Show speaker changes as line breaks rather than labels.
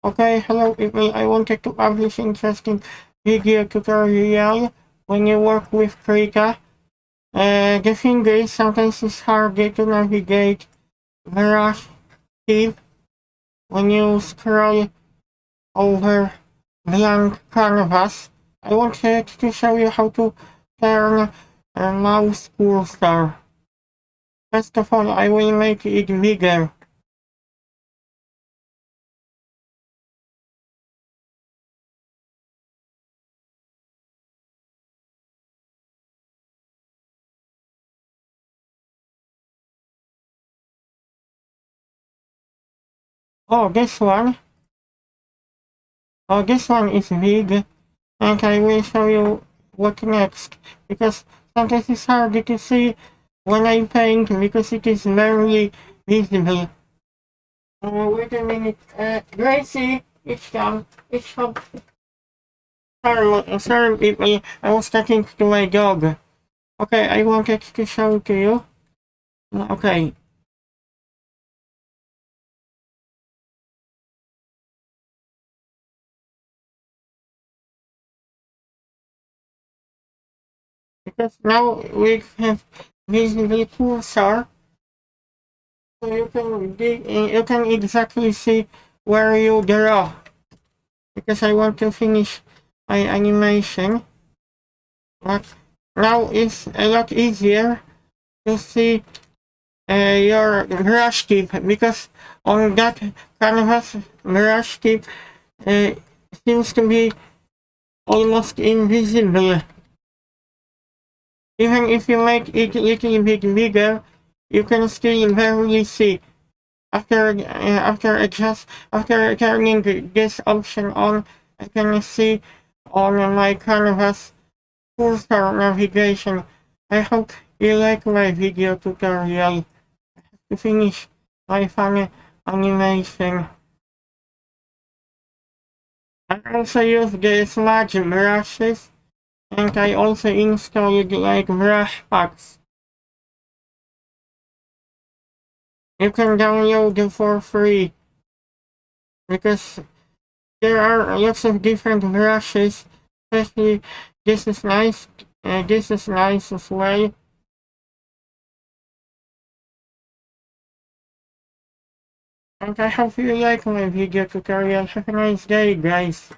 Okay, hello people. I wanted to publish interesting video tutorial when you work with Krita. The thing is, sometimes it's hard to navigate the brush tip when you scroll over blank canvas. I wanted to show you how to turn a mouse cursor. First of all, I will make it bigger. Oh, this one. Oh, this one is big. And I will show you what next, because sometimes it's hard to see when I paint because it is very visible. Wait a minute, Gracie, it's come. Sorry people, I was talking to my dog. Okay, I wanted to show to you. Okay. Because now we have visible cursor, so you can exactly see where you draw. Because I want to finish my animation, but now it's a lot easier to see your brush tip, because on that canvas brush tip seems to be almost invisible. Even if you make it a little bit bigger, you can still barely see. After turning this option on, I can see on my canvas cursor navigation. I hope you like my video tutorial. To finish my funny animation, I also use the smudge brushes, and I also installed like brush packs. You can download them for free, because there are lots of different brushes, especially this is nice, this is nice as well. And I hope you like my video tutorial. Have a nice day, guys.